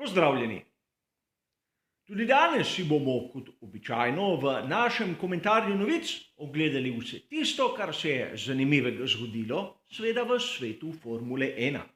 Pozdravljeni! Tudi danes si bomo, kot običajno, v našem komentarju novic ogledali vse tisto, kar se je zanimivega zgodilo, seveda v svetu Formule 1.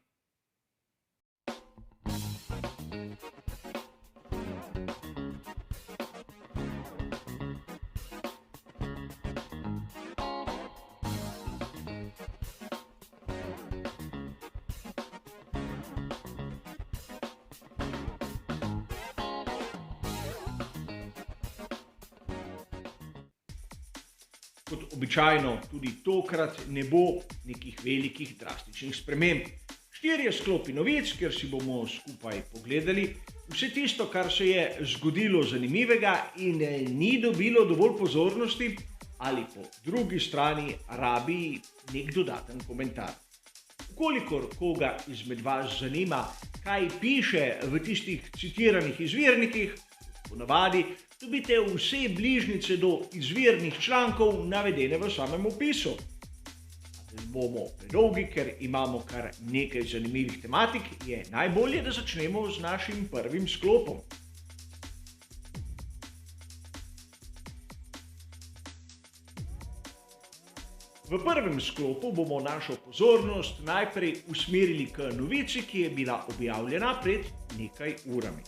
Kot običajno, tudi tokrat ne bo nekih velikih drastičnih sprememb. 4 sklopi novic, kjer si bomo skupaj pogledali vse tisto, kar se je zgodilo zanimivega in ni dobilo dovolj pozornosti ali po drugi strani rabi nek dodaten komentar. Kolikor koga izmed vas zanima, kaj piše v tistih citiranih izvirnikih, ponavadi dobite vse bližnjice do izvirnih člankov navedene v samem opisu. Da ne bomo predolgi, ker imamo kar nekaj zanimivih tematik, je najbolje, da začnemo z našim prvim sklopom. V prvem sklopu bomo našo pozornost najprej usmerili k novici, ki je bila objavljena pred nekaj urami.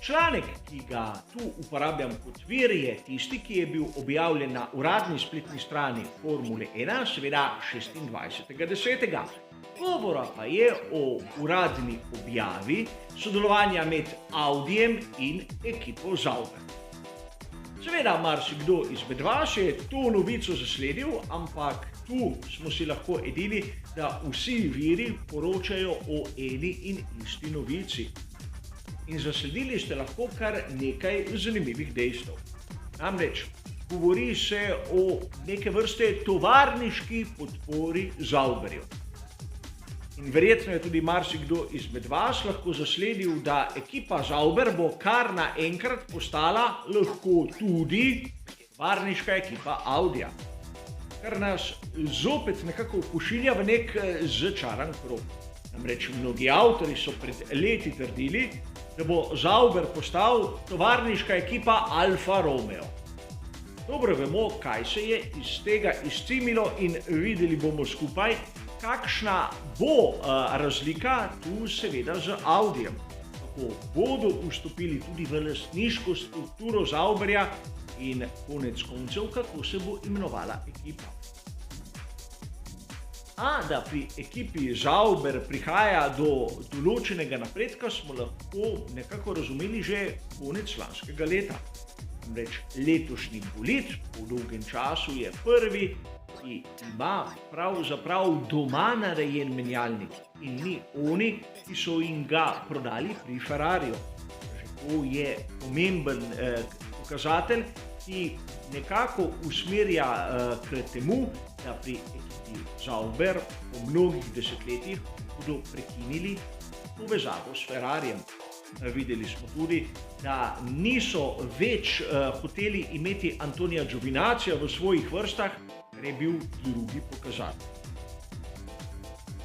Članek, ki ga tu uporabljam kot vir, je tisti, ki je bil objavljen na uradni spletni strani Formule 1, seveda 26.10. Govora pa je o uradni objavi sodelovanja med Audijem in ekipo Sauber. Seveda, marsikdo izmed vas je to novico zasledil, ampak tu smo si lahko edini, da vsi viri poročajo o eni in isti novici. In zasledili ste lahko kar nekaj zanimivih dejstev. Namreč, govori se o neke vrste tovarniški podpori Sauberju. In verjetno je tudi marsikdo izmed vas lahko zasledil, da ekipa Sauber bo kar naenkrat postala lahko tudi tovarniška ekipa Audija. Kar nas zopet nekako pošilja v nek začaran krog. Namreč mnogi avtorji so pred leti trdili, da bo Sauber postal tovarniška ekipa Alfa Romeo. Dobro vemo, kaj se je iz tega izcimilo in videli bomo skupaj, kakšna bo razlika tu seveda z Audijem. Kako bodo vstopili tudi v lastniško strukturo Sauberja in konec koncev, kako se bo imenovala ekipa. A da pri ekipi Sauber prihaja do določenega napredka, smo lahko nekako razumeli že konec lanskega leta. Namreč letošnji bolid po dolgem času je prvi, ki ima pravzaprav doma narejen menjalnik in ni oni, ki so jim ga prodali pri Ferrariju. To je pomemben pokazatelj, ki nekako usmerja k temu, da pri ekipi Sauber po mnogih desetletjih bodo prekinili povezavo s Ferrarijem. Videli smo tudi, da niso več hoteli imeti Antonija Giovinazzija v svojih vrstah, ker je bil drugi pokazatelj.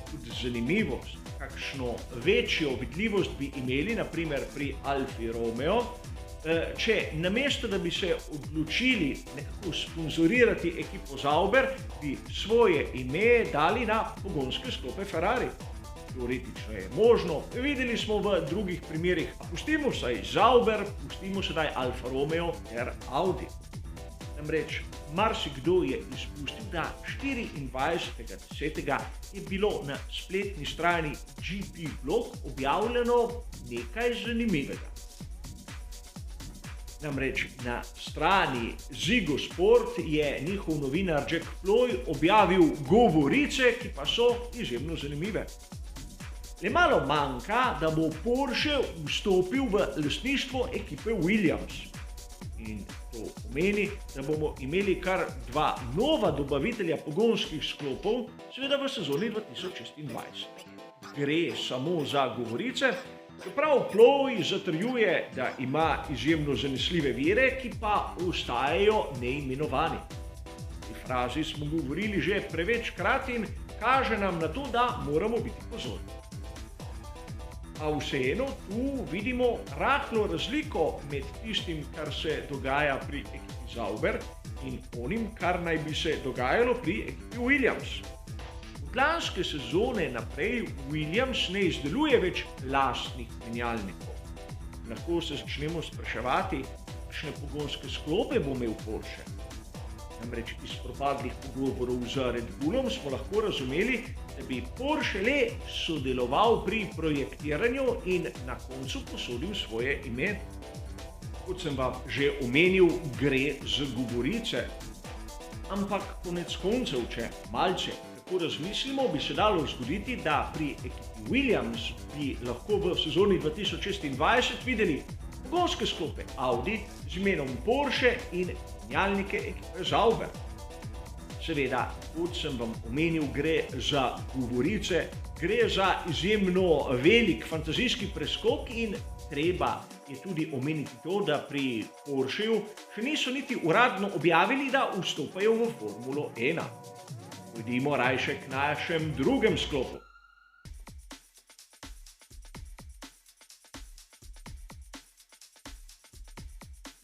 Tudi zanimivost, kakšno večjo vidljivost bi imeli, naprimer pri Alfi Romeo, če namesto, da bi se odločili nekako sponzorirati ekipo Sauber, bi svoje ime dali na pogonske sklope Ferrari. Teoretično je možno, videli smo v drugih primerih, a pustimo vsaj Sauber, pustimo sedaj Alfa Romeo ter Audi. Namreč, marsikdo je izpustil, da 24.10. je bilo na spletni strani GP Blog objavljeno nekaj zanimivega. Namreč na strani Zigo Sport je njihov novinar Jack Ploy objavil govorice, ki pa so izjemno zanimive. Le malo manjka, da bo Porsche vstopil v lastništvo ekipe Williams. In to pomeni, da bomo imeli kar 2 nova dobavitelja pogonskih sklopov, seveda v sezoni 2026. Gre samo za govorice, čeprav Ploy zatrjuje, da ima izjemno zanesljive vire, ki pa ostajajo neimenovani. V frazi smo govorili že prevečkrat in kaže nam na to, da moramo biti pozorni. A vseeno tu vidimo rahlo razliko med tistim, kar se dogaja pri ekipi Sauber in onim, kar naj bi se dogajalo pri ekipi Williams. Od lanske sezone naprej Williams ne izdeluje več lastnih menjalnikov. Lahko se začnemo spraševati, kakšne pogonske sklope bo imel Porsche. Namreč iz propadlih pogovorov z Red Bullom smo lahko razumeli, da bi Porsche le sodeloval pri projektiranju in na koncu posodil svoje ime. Kot sem vam že omenil, gre za govorice. Ampak konec koncev, če malce tako razmislimo, bi se dalo zgoditi, da pri ekipi Williams bi lahko v sezoni 2026 videli pogonske sklope Audi z imenom Porsche in menjalnike ekipe Sauber. Seveda, kot sem vam omenil, gre za govorice, gre za izjemno velik fantazijski preskok in treba je tudi omeniti to, da pri Porscheju še niso niti uradno objavili, da vstopajo v Formulo 1. Pojdimo rajše k našem drugem sklopu.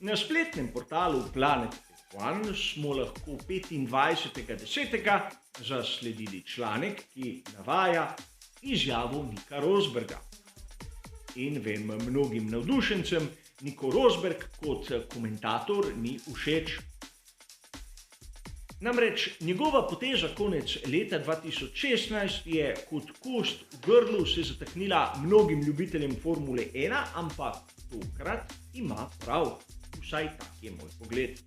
Na spletnem portalu Planet F1 smo lahko 25.10. zasledili članek, ki navaja izjavo Nika Rosberga. In vem, mnogim navdušencem Nico Rosberg kot komentator ni všeč. Namreč njegova poteza konec leta 2016 je kot kost v grlu se zataknila mnogim ljubiteljem Formule 1, ampak tokrat ima prav. Vsaj tak je moj pogled.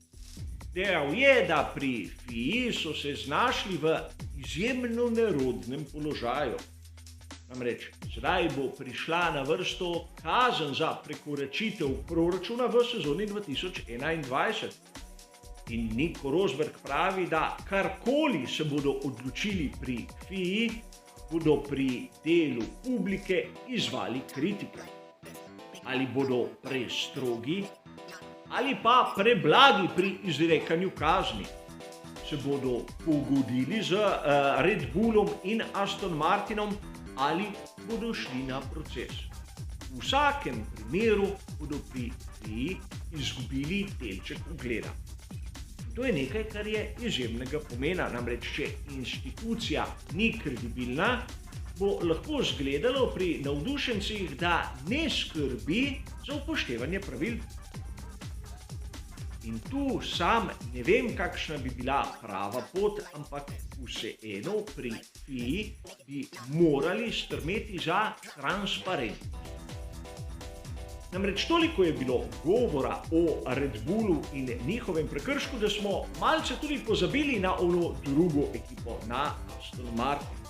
Dejal je, da pri FIA so se znašli v izjemno nerodnem položaju. Namreč zdaj bo prišla na vrsto kazen za prekoračitev proračuna v sezoni 2021. In Nico Rosberg pravi, da karkoli se bodo odločili pri FIA, bodo pri delu publike izzvali kritike. Ali bodo prestrogi ali pa preblagi pri izrekanju kazni. Se bodo pogodili z Red Bullom in Aston Martinom ali bodo šli na proces. V vsakem primeru bodo pri FIA izgubili delček ugleda. To je nekaj, kar je izjemnega pomena, namreč če institucija ni kredibilna, bo lahko zgledalo pri navdušencih, da ne skrbi za upoštevanje pravil. In tu sam ne vem, kakšna bi bila prava pot, ampak vseeno pri FIA bi morali strmeti za transparentnost. Namreč toliko je bilo govora o Red Bullu in njihovem prekršku, da smo malce tudi pozabili na ono drugo ekipo, na Aston Martin.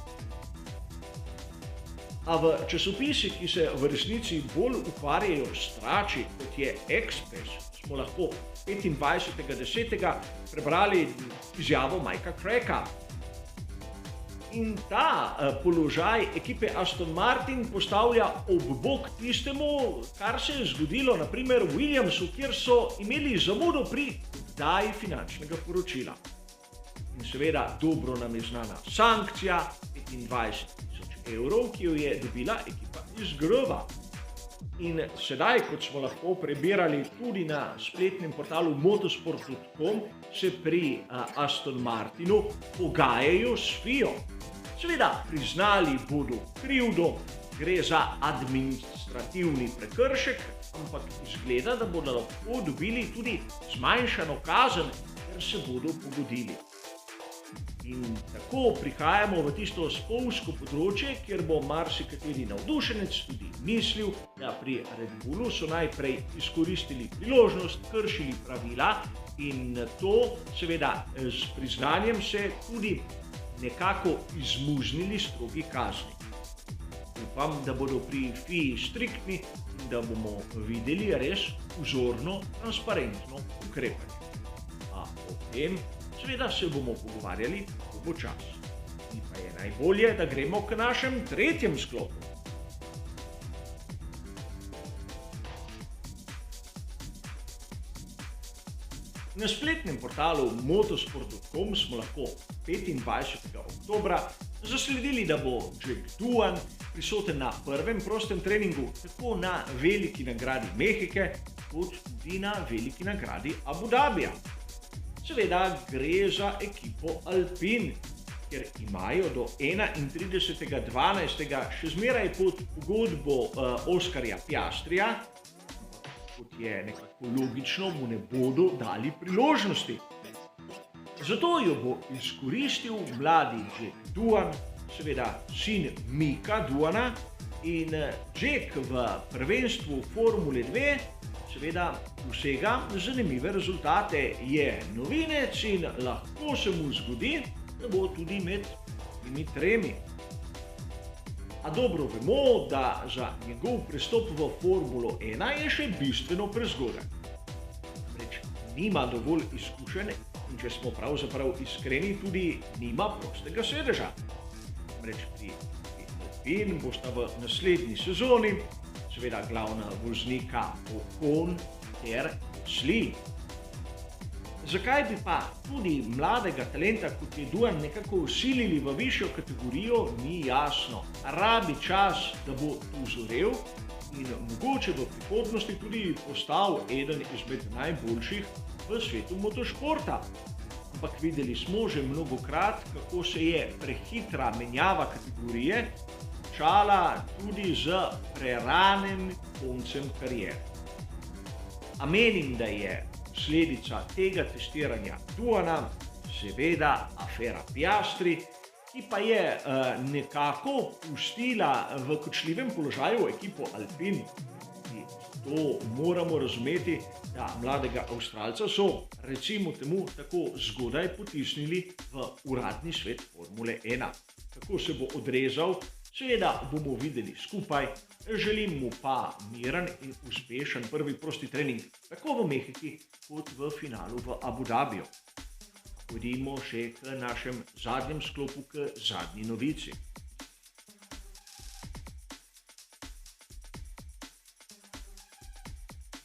A v časopisih, ki se v resnici bolj ukvarjajo s trači, kot je Express, smo lahko 25.10. prebrali izjavo Mikea Cracka. In ta položaj ekipe Aston Martin postavlja ob bok tistemu, kar se je zgodilo na primer v Williamsu, kjer so imeli zamudo pri oddaji finančnega poročila. In seveda dobro nam je znana sankcija 25.000 evrov, ki jo je dobila ekipa iz Grova. In sedaj, kot smo lahko prebirali tudi na spletnem portalu motorsport.com, se pri Aston Martinu pogajajo s FIA. Seveda, priznali bodo krivdo, gre za administrativni prekršek, ampak izgleda, da bodo lahko dobili tudi zmanjšano kazen, ker se bodo pogodili. In tako prihajamo v tisto spolsko področje, kjer bo marsikateri navdušenec tudi mislil, da pri Red Bullu so najprej izkoristili priložnost, kršili pravila in to seveda s priznanjem se tudi nekako izmuznili strogi kazni. Upam, da bodo pri FIA striktni in da bomo videli res vzorno, transparentno ukrepanje. A o tem seveda se bomo pogovarjali, ko bo čas. In pa je najbolje, da gremo k našem tretjem sklopu. Na spletnem portalu motorsport.com smo lahko 25. oktobra zasledili, da bo Jack Doohan prisoten na prvem prostem treningu, tako na veliki nagradi Mehike, kot tudi na veliki nagradi Abu Dhabija. Seveda gre za ekipo Alpine, ker imajo do 31.12. še zmeraj pod pogodbo Oskarja Piastrija, kot je nekako logično, mu ne bodo dali priložnosti. Zato jo bo izkoristil mladi Jack Doohan, seveda sin Mika Doohana, in Jack v prvenstvu Formule 2 seveda dosega zanimive rezultate, je novinec in lahko se mu zgodi, da bo tudi med temi tremi. A dobro vemo, da za njegov prestop v Formulo 1 je še bistveno prezgodaj. Reč, nima dovolj izkušenj in če smo pravzaprav iskreni, tudi nima prostega sedeža. Reč, pri Alpine bosta v naslednji sezoni seveda glavna voznika Ocon ter Gasly. Zakaj bi pa tudi mladega talenta, kot je Doohan, nekako vsilili v višjo kategorijo, ni jasno. Rabi čas, da bo tu zorel in mogoče v prihodnosti tudi postal eden izmed najboljših v svetu motošporta. Ampak videli smo že mnogokrat, kako se je prehitra menjava kategorije končala tudi z preranim koncem kariere. A menim, da je posledica tega testiranja Doohana seveda afera Piastri, ki pa je nekako pustila v kočljivem položaju ekipo Alpine. To moramo razumeti, da mladega Avstralca so, recimo temu, tako zgodaj potisnili v uradni svet Formule 1. Kako se bo odrezal, seveda bomo videli skupaj. Želim mu pa miren in uspešen prvi prosti trening, tako v Mehiki kot v finalu v Abu Dhabiju. Pojdimo še k našem zadnjem sklopu, k zadnji novici.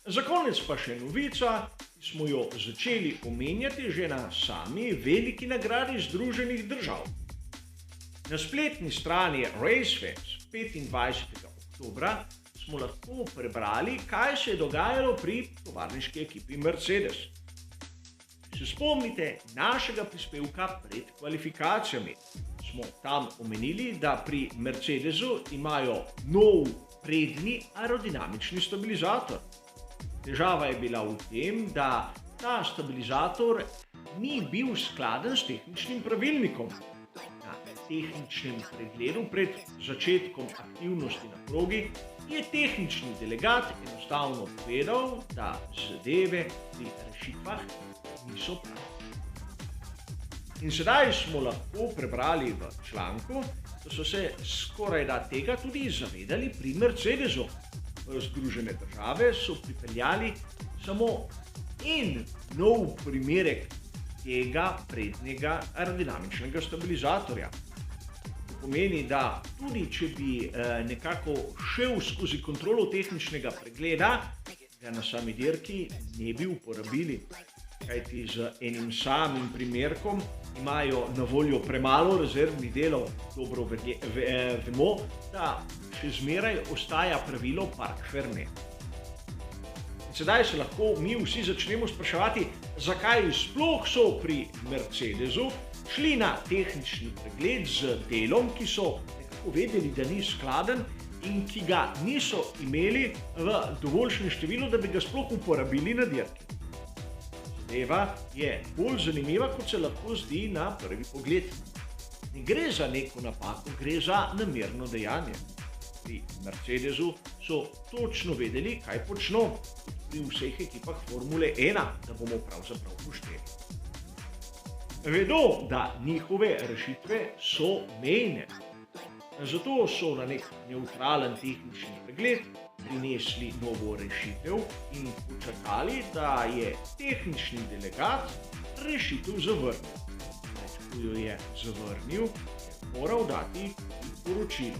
Za konec pa še novica, ki smo jo začeli omenjati že na sami veliki nagradi Združenih držav. Na spletni strani RaceFans 25. oktobra smo lahko prebrali, kaj se je dogajalo pri tovarniški ekipi Mercedes. Se spomnite našega prispevka pred kvalifikacijami. Smo tam omenili, da pri Mercedesu imajo nov prednji aerodinamični stabilizator. Težava je bila v tem, da ta stabilizator ni bil skladen s tehničnim pravilnikom. Na tehničnem pregledu pred začetkom aktivnosti na progi je tehnični delegat enostavno povedal, da zadeve pri rešitvah niso prave. In sedaj smo lahko prebrali v članku, da so se skorajda tega tudi zavedali pri Mercedesu. V Združene države so pripeljali samo en nov primerek tega prednjega aerodinamičnega stabilizatorja. To pomeni, da tudi če bi nekako šel skozi kontrolo tehničnega pregleda, ga na sami dirki ne bi uporabili. Kajti z enim samim primerkom imajo na voljo premalo rezervnih delov. Dobro vemo, da še zmeraj ostaja pravilo Parc Fermé. Sedaj se lahko mi vsi začnemo spraševati, zakaj sploh so pri Mercedesu šli na tehnični pregled z delom, ki so nekako vedeli, da ni skladen in ki ga niso imeli v dovoljšnem številu, da bi ga sploh uporabili na dirki. Zadeva je bolj zanimiva, kot se lahko zdi na prvi pogled. Ne gre za neko napako, gre za namerno dejanje. Pri Mercedesu so točno vedeli, kaj počno pri vseh ekipah Formule 1, da bomo pravzaprav pošteni. Vedo, da njihove rešitve so mejne. Zato so na nek nevtralen tehnični pregled prinesli novo rešitev in počakali, da je tehnični delegat rešitev zavrnil. Ko jo je zavrnil, je moral dati poročilo.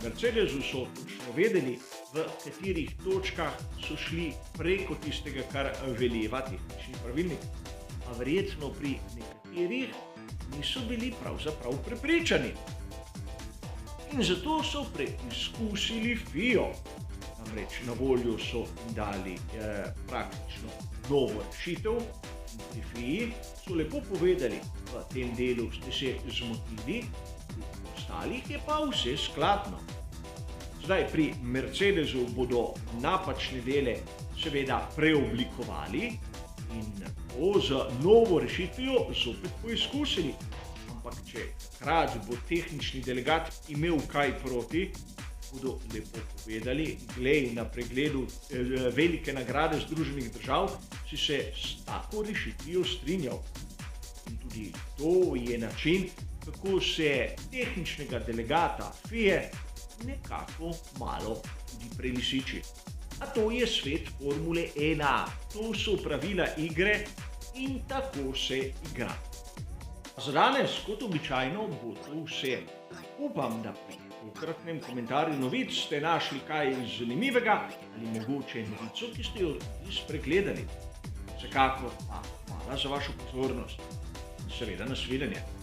V Mercedesu so točno vedeli, v katerih točkah so šli preko tistega, kar veleva tehnični pravilnik. A verjetno pri nekaterih niso bili pravzaprav prepričani. In zato so preizkusili FIO. Namreč na voljo so jim dali praktično novo rešitev. Pri FII so lepo povedali, v tem delu ste se zmotili, v ostalih je pa vse skladno. Zdaj, pri Mercedesu bodo napačne dele seveda preoblikovali in to z novo rešitvijo zopet poizkusili. Ampak če takrat bo tehnični delegat imel kaj proti, bodo lepo povedali, glej, na pregledu velike nagrade Združenih držav si se s tako rešitvijo strinjal. In tudi to je način, kako se tehničnega delegata FIE nekako malo tudi prelisiči. A to je svet Formule 1, to so pravila igre in tako se igra. Za danes, kot običajno, bo to vse. Upam, da pri tokratnem komentarju novic ste našli kaj zanimivega ali mogoče novico, ki ste jo spregledali. Vsekakor pa hvala za vašo pozornost in seveda nasvidenje.